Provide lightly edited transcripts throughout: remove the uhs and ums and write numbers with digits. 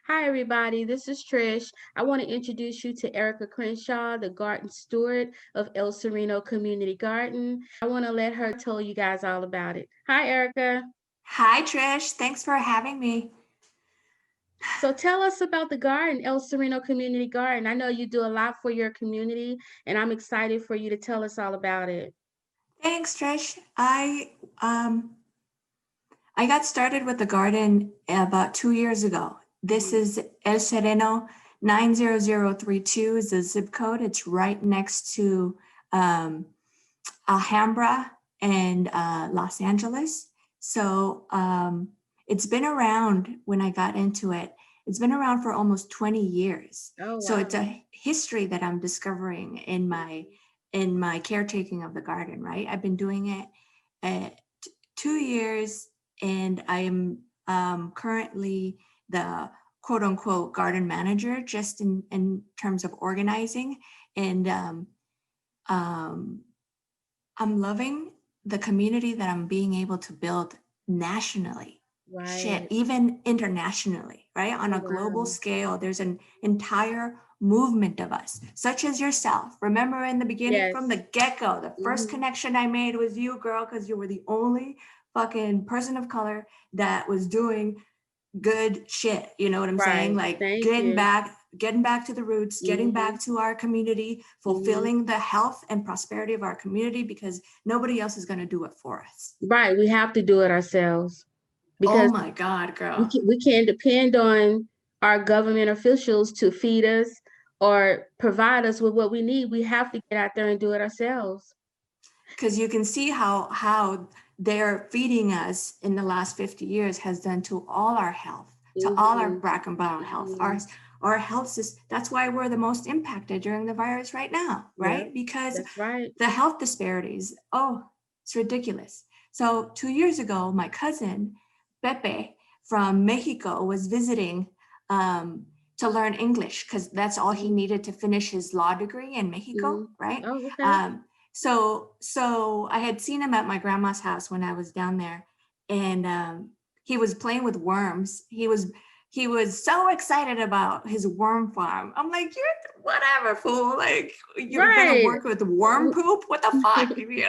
Hi, everybody. This is Trish. I want to introduce you to Erica Crenshaw, the garden steward of El Sereno Community Garden. I want to let her tell you guys all about it. Hi, Erica. Hi, Trish. Thanks for having me. So tell us about the garden, El Sereno Community Garden. I know you do a lot for your community, and I'm excited for you to tell us all about it. Thanks, Trish. I got started with the garden about 2 years ago. This Mhm. is El Sereno 90032 is the zip code. It's right next to um, Alhambra and Los Angeles. So it's been around when I got into it. It's been around for almost 20 years. Oh, So it's wow. a history that I'm discovering in my caretaking of the garden, right? I've been doing it 2 years, and I am currently the quote unquote garden manager, just in terms of organizing. And um, I'm loving the community that I'm being able to build nationally. Shit, Right. even internationally, right? On Oh, a global wow. scale, there's an entire movement of us, such as yourself. Remember in the beginning, from the Yes. get-go, the first Hmm. connection I made was you, girl, because you were the only fucking person of color that was doing good shit. You know what I'm saying? Right. Like Thank getting you. back to the roots, getting Hmm. back to our community, Hmm. fulfilling the health and prosperity of our community, because nobody else is going to do it for us. Right. We have to do it ourselves Oh because my God, we girl. can, we can't depend on our government officials to feed us or provide us with what we need. We have to get out there and do it ourselves. Because you can see how they're feeding us in the last 50 years has done to all our health, to all our Hmm. black and brown health. Hmm. Our health is, that's why we're the most impacted during the virus right now, Yep, right? Because that's right. the health disparities, oh, it's ridiculous. So 2 years ago, my cousin Pepe from Mexico was visiting um, to learn English, because that's all he Hmm. needed to finish his law degree in Mexico, Hmm. right? Oh, okay. So I had seen him at my grandma's house when I was down there, and he was playing with worms. He was so excited about his worm farm. I'm like, you're whatever, fool. Like, you're gonna Right. work with worm poop? What the fuck? Yeah.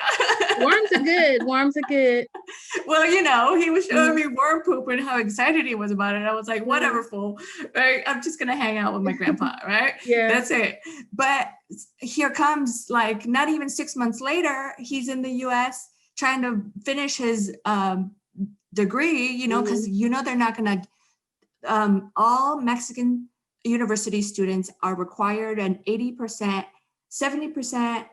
Worms are good. Worms are good. Well, he was showing Hmm. me worm poop and how excited he was about it. I was like, Hmm. whatever, fool. Right? I'm just gonna hang out with my grandpa, right? Yeah. That's it. But here comes, like, not even 6 months later, he's in the US trying to finish his degree, because Hmm. they're not gonna all Mexican university students are required an 80%, 70%,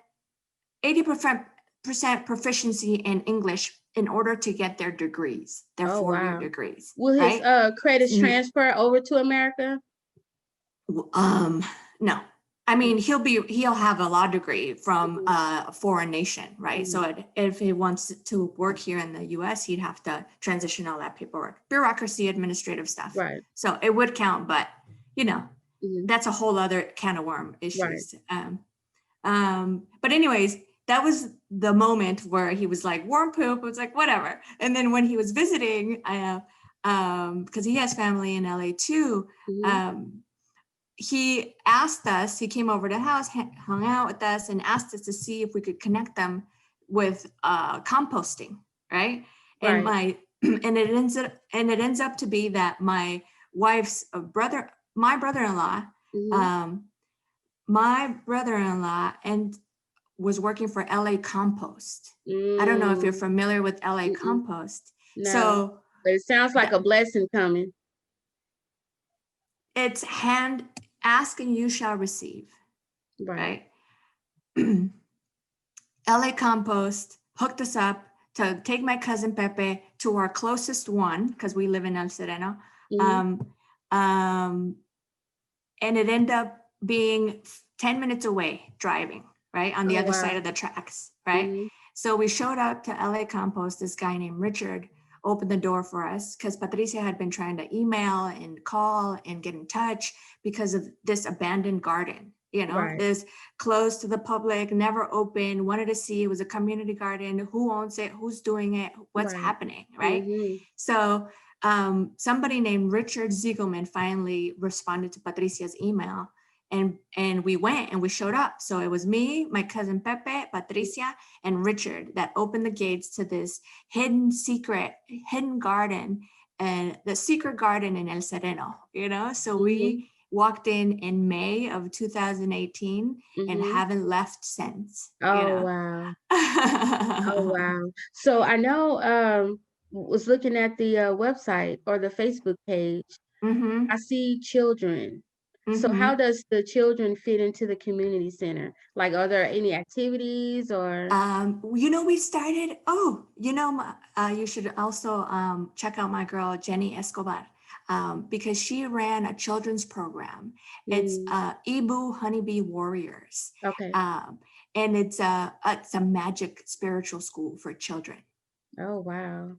80% proficiency in English in order to get their degrees, their Oh, 4-year wow. degrees, Will his right? credits transfer over to America? Um, no. I mean, Mhm. he'll have a law degree from Mhm. a foreign nation, right? Mhm. So if he wants to work here in the US, he'd have to transition all that paperwork, bureaucracy, administrative stuff. Right. So it would count, but you know, Mhm. that's a whole other can of worm Right. issues. But anyways, that was the moment where he was like, worm poop. I was like, whatever. And then when he was visiting, because he has family in LA too, Mhm. um, he came over to the house, hung out with us, and asked us to see if we could connect them with composting, right? And Right. my and it ends up to be that wife's brother, my brother-in-law, Mhm. um, my brother-in-law and was working for LA Compost. I don't know if you're Mm. familiar with LA Mm-mm. Compost. No, So but it sounds like the, a blessing coming. it's hand ask and you shall receive, Right. right? LA Compost hooked us up to take my cousin Pepe to our closest one, because we live in El Sereno. Mhm. Um, um, and it ended up being 10 minutes away driving, right? On the Oh, other side wow. of the tracks, right? Mhm. So we showed up to LA Compost. This guy named Richard opened the door for us because Patricia had been trying to email and call and get in touch because of this abandoned garden. Right. This closed to the public, never open, wanted to see. It was a community garden. Who owns it? Who's doing it? What's Right. happening, right? Mhm. So somebody named Richard Ziegelman finally responded to Patricia's email, and we went and we showed up. So it was me, my cousin Pepe, Patricia, and Richard that opened the gates to this hidden garden, and the secret garden in El Sereno, So we walked in May of 2018 and haven't left since. Oh, wow. Oh, wow. So I know, was looking at the website or the Facebook page. Mm-hmm. I see children. So Mm-hmm. how does the children fit into the community center? Like, are there any activities or? We started, you should also check out my girl, Jenny Escobar, because she ran a children's program. It's Ibu Honeybee Warriors. Okay. And it's a magic spiritual school for children. Oh, wow.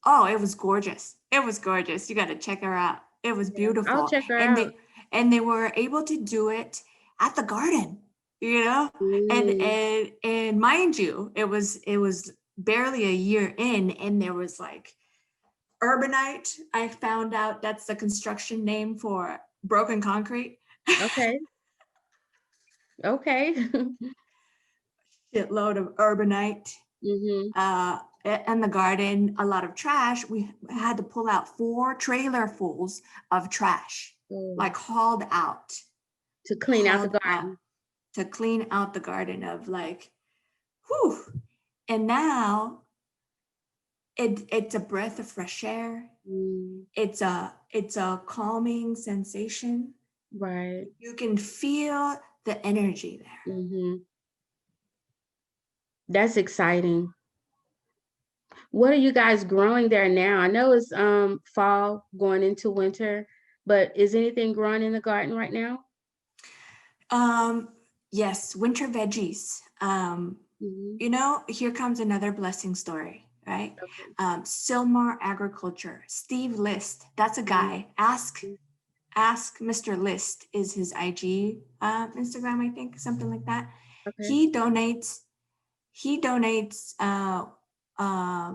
Oh, it was gorgeous. It was gorgeous. You got to check her out. It was beautiful. I'll check her out. They were able to do it at the garden, and mind you, it was barely a year in, and there was like urbanite. I found out that's the construction name for broken concrete. Okay. Okay. Shitload of urbanite. And the garden, a lot of trash. We had to pull out 4 trailerfuls of trash, like hauled out to clean out the garden. To clean out the garden of like, whew. And now it's a breath of fresh air. It's a calming sensation. Right. You can feel the energy there. That's exciting. What are you guys growing there now? I know it's fall going into winter, but is anything growing in the garden right now? Yes, winter veggies. Here comes another blessing story, right? Okay. Silmar Agriculture, Steve List, that's a guy. Ask Mr. List is his IG Instagram, I think, something like that. Okay. He donates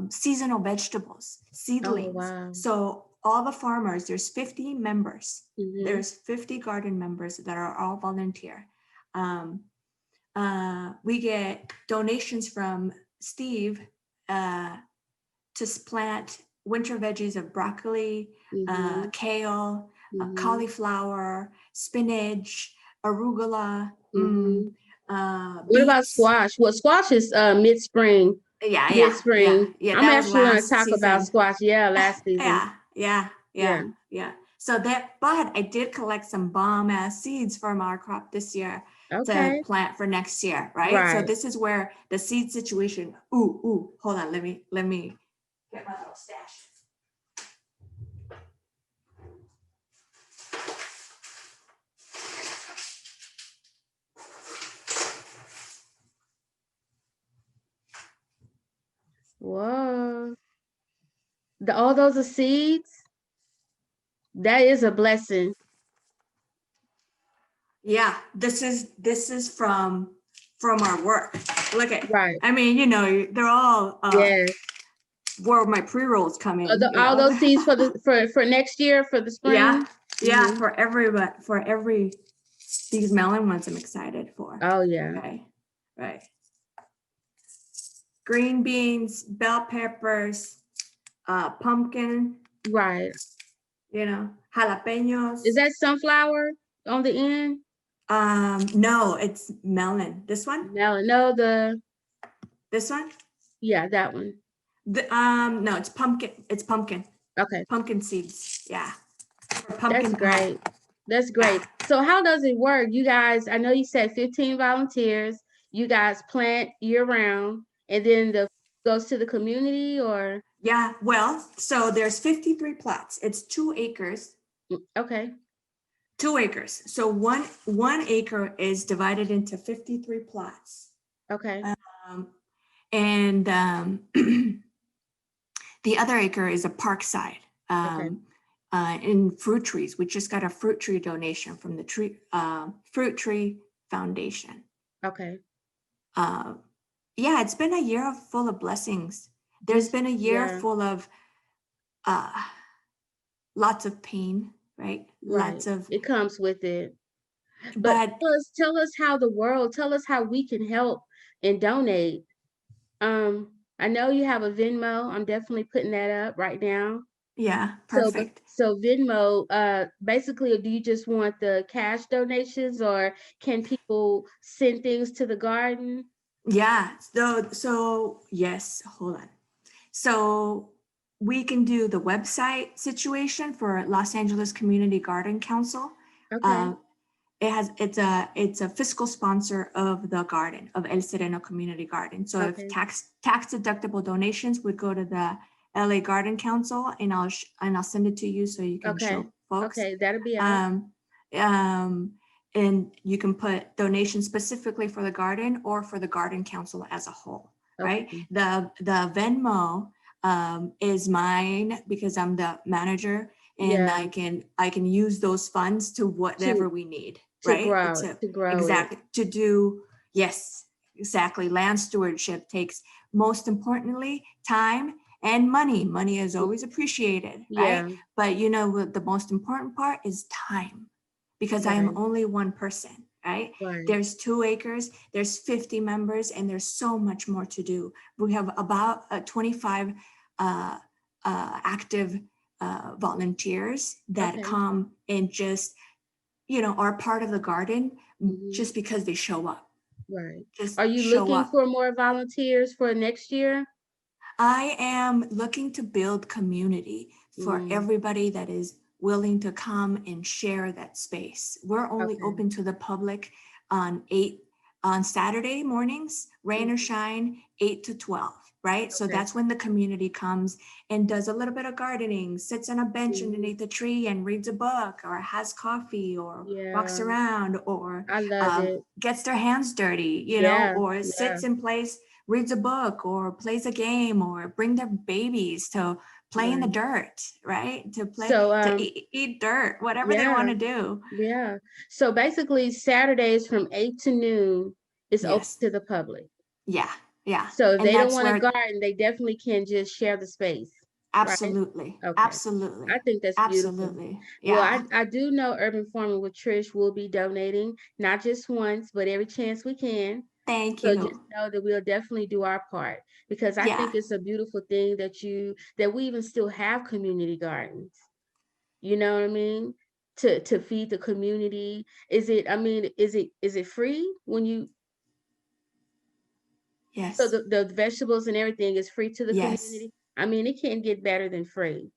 seasonal vegetables, seedlings. Oh, wow. So all the farmers, there's 50 members. There's 50 garden members that are all volunteer. We get donations from Steve to plant winter veggies of broccoli, kale, cauliflower, spinach, arugula. What about squash? Well, squash is mid-spring. Mid-spring. Yeah. I'm actually going to talk about squash. Yeah, last season. Yeah. So but I did collect some bomb ass seeds from our crop this year to plant for next year, right? So this is where the seed situation. Hold on. Let me get my little stash. Whoa. All those are seeds? That is a blessing. Yeah, this is from our work. Look at, I mean, they're all where my pre-rolls come in. All those seeds for next year, for the spring? Yeah, for every these melon ones I'm excited for. Oh yeah. Right. Green beans, bell peppers, pumpkin. Right. Jalapenos. Is that sunflower on the end? No, it's melon. This one? Melon. No, this one? Yeah, that one. No, it's pumpkin. It's pumpkin. Okay. Pumpkin seeds. Yeah. That's great. That's great. So how does it work? You guys, I know you said 15 volunteers. You guys plant year round, and then goes to the community, or? Yeah, well, so there's 53 plots. It's 2 acres. Okay. 2 acres. So one acre is divided into 53 plots. Okay. And the other acre is a park side. In fruit trees. We just got a fruit tree donation from the Fruit Tree Foundation. Okay. Yeah, it's been a year full of blessings. There's been a year full of lots of pain, right? Right. Lots of, It comes with it. But but tell us how the world, tell us how we can help and donate. I know you have a Venmo. I'm definitely putting that up right now. yeah, So, but perfect. so Venmo, basically, do you just want the cash donations, or can people send things to the garden? Yeah. So yes, hold on. So we can do the website situation for Los Angeles Community Garden Council. Okay. Uh, it's a fiscal sponsor of the garden of El Sereno Community Garden. So if Okay. tax deductible donations would go to the LA Garden Council, and I'll send it to you so you can Okay. show folks. Okay. That'll be out. Um, um, and you can put donations specifically for the garden or for the garden council as a whole, right? Okay. The Venmo is mine because I'm the manager, and Yeah. I can use those funds to whatever To we need, to right? grow to grow it. Exactly to do, yes, exactly. Land stewardship takes, most importantly, time and money. Money is Mm, always appreciated, right? yeah. But you know what, the most important part is time, because I am Right. only one person, right? Right. There's 2 acres, there's 50 members, and there's so much more to do. We have about 25 uh, active volunteers that Okay. come and just, you know, are part of the garden Hmm. just because they show up, Right. just Are you show looking up. for more volunteers for next year? I am looking to build community for Mm, everybody that is willing to come and share that space. We're only okay. open to the public on Saturday mornings, rain or Mhm. shine, 8 to 12, right? So Okay. that's when the community comes and does a little bit of gardening, sits on a bench Mhm. underneath a tree and reads a book, or has coffee, or walks Yeah, around, or I love it. gets their hands dirty, you know, Yeah, or yeah, sits and plays, reads a book, or plays a game, or bring their babies to play in the right. dirt, right? To play, So, to eat dirt, whatever they want yeah, to do. yeah. So basically, Saturdays from 8 to noon is open Yes. to the public. Yeah. Yeah. So if And they don't that's want to where, garden, they definitely can just share the space, right? absolutely. Okay. I Absolutely. think that's beautiful. Absolutely. Well, Yeah. I do know Urban Farming with Trish will be donating, not just once, but every chance we can. Thank So just you. know that we'll definitely do our part, because I Yeah. think it's a beautiful thing that we even still have community gardens. You know what I mean? To feed the community. Is it, I mean, is it free when you, so Yes. the vegetables and everything is free to the Yes. community? I mean, it can't get better than free.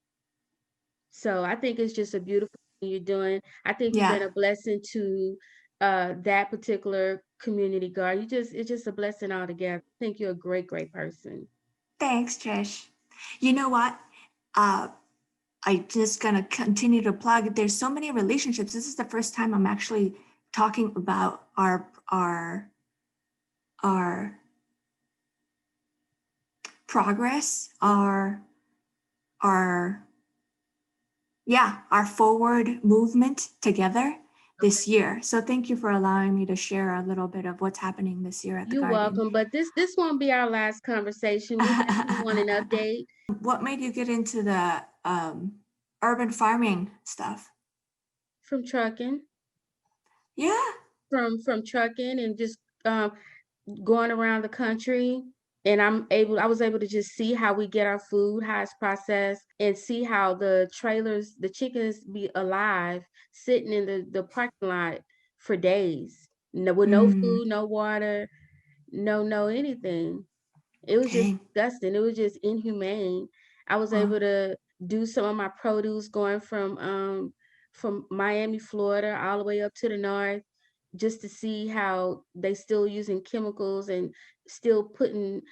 So I think it's just a beautiful thing you're doing. I think you've Yeah. been a blessing to that particular community garden. It's just a blessing altogether. I think you're a great, great person. Thanks, Trish. You know what? Uh, I just gonna continue to plug. There's so many relationships. This is the first time I'm actually talking about our progress, our yeah, our forward movement together Okay. this year. So thank you for allowing me to share a little bit of what's happening this year at the You're garden. welcome. But this won't be our last conversation. We definitely want an update What made you get into the urban farming stuff? from trucking, Yeah. from trucking and just um going around the country. And I was able to just see how we get our food, how it's processed, and see how the chickens be alive, sitting in the parking lot for days. No, with no Mm, food, no water, no anything. It was just dang. disgusting. It was just inhumane. I was Well, able to do some of my produce going from Miami, Florida, all the way up to the north, just to see how they still using chemicals and still putting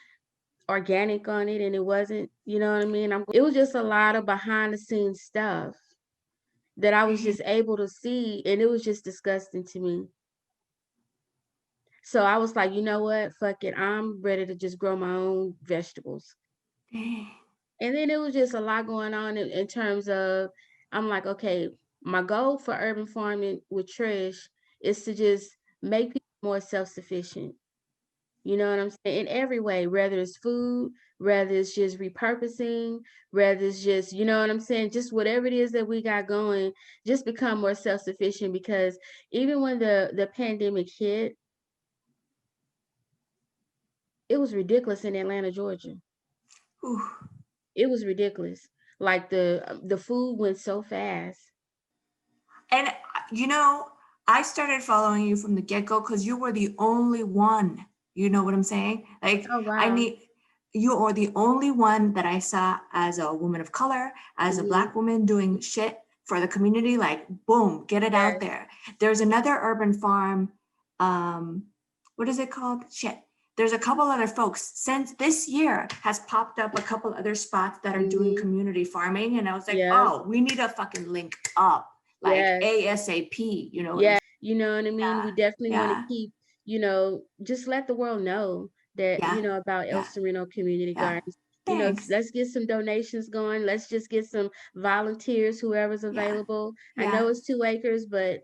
organic on it, and it wasn't, you know what I mean? It was just a lot of behind the scenes stuff that I was dang, just able to see, and it was just disgusting to me. So I was like, you know what? Fuck it. I'm ready to just grow my own vegetables. dang. And then it was just a lot going on in terms of, I'm like, okay, my goal for urban farming with Trish is to just make people more self-sufficient. You know what I'm saying? In every way, whether it's food, whether it's just repurposing, whether it's just, you know what I'm saying, just whatever it is that we got going, just become more self-sufficient. Because even when the pandemic hit, it was ridiculous in Atlanta, Georgia. Ooh. It was ridiculous. Like the food went so fast. And you know, I started following you from the get-go because you were the only one. You know what I'm saying? Like, Oh I wow. need you are the only one that I saw as a woman of color, as a Hmm. Black woman doing shit for the community. Like, boom, get it out Yes. there. There's another urban farm. Um, what is it called? Shit. There's a couple other folks since this year has popped up a couple other spots that are doing Hmm. community farming. And I was like, Yeah. oh, we need to fucking link up like Yes. ASAP, you know what I'm Yeah. saying? You know what I mean? We definitely want to Yeah, keep, just let the world know that, yeah, about El yeah, Sereno Community yeah. Gardens. Thanks. Let's get some donations going. Let's just get some volunteers, whoever's Yeah, available. I yeah. know it's 2 acres, but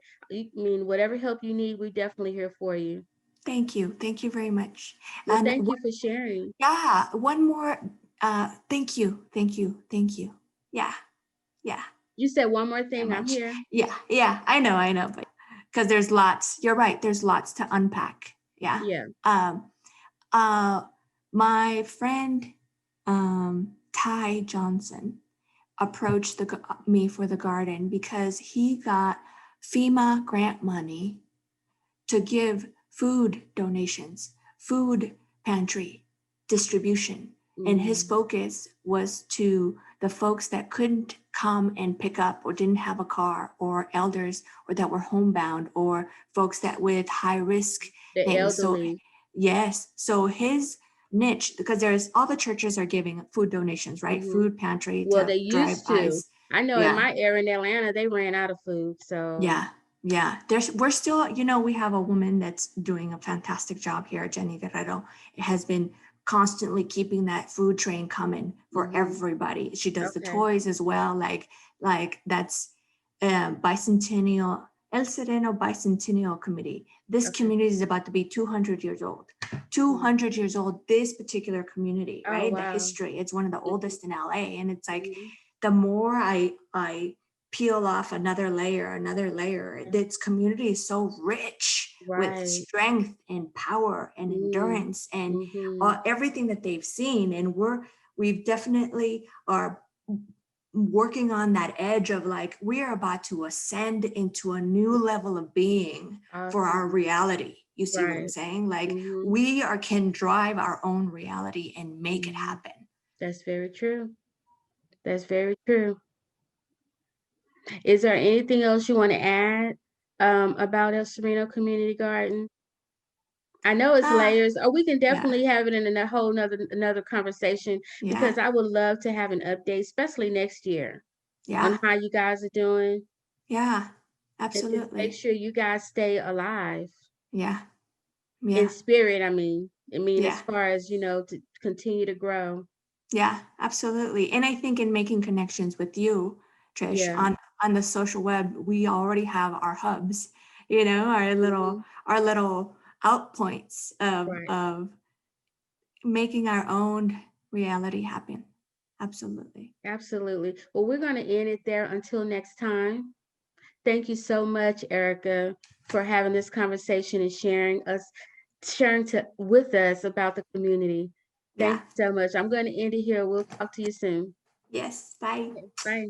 whatever help you need, we definitely here for you. Thank you. Thank you very much. Well, And thank you for sharing. yeah, one more. Thank you. Thank you. Thank you. Yeah, yeah. You said one more Very thing. I'm much. here. Yeah, yeah. I know, but because there's lots. You're right. There's lots to unpack. Yeah. Yeah. Um. Uh. My friend, Ty Johnson, approached me for the garden because he got FEMA grant money to give food donations, food pantry distribution. And his Mm, focus was to the folks that couldn't come and pick up or didn't have a car, or elders, or that were homebound, or folks that with high risk the things. So elderly. yes, so his niche, because there's all the churches are giving food donations, right? Hmm. Food pantry Well, to they drive used to. ice. I know in Yeah, my area in Atlanta, they ran out of food. So, yeah, yeah. We're still, we have a woman that's doing a fantastic job here, Jenny Guerrero. It has been constantly keeping that food train coming for hmm, everybody. She does the okay. toys as well. Like that's bicentennial, El Sereno Bicentennial Committee. This Okay. community is about to be 200 years old. Mm. 200 years old, this particular community, Oh, right? The wow. history, it's one of the Mhm, oldest in LA. And it's like, mhm. the more I peel off another layer. This community is so rich with Right. strength and power and Mm. endurance and Mhm. everything that they've seen. And we've definitely are working on that edge of like, we are about to ascend into a new level of being for our Awesome. reality. You see what I'm Right. saying? Like Mhm. we can drive our own reality and make it Mhm. happen. That's very true. That's very true. Is there anything else you want to add about El Sereno Community Garden? I know it's Ah, layers, or we can yeah, definitely have it in a whole another conversation, yeah, because I would love to have an update, especially next year, on yeah, how you guys are doing, yeah, and just make absolutely. sure you guys stay alive Yeah, in yeah, spirit. As yeah, far as to continue to grow. yeah, absolutely. And I think in making connections with you, Trish, Yeah. on the social web, we already have our hubs, our little Mhm. our little outpoints Right. of making our own reality happen. Absolutely. Absolutely. Well, we're going to end it there until next time. Thank you so much, Erica, for having this conversation and sharing to with us about the community. Thank Yeah. you so much. I'm going to end it here. We'll talk to you soon. Yes. Bye. Okay, bye.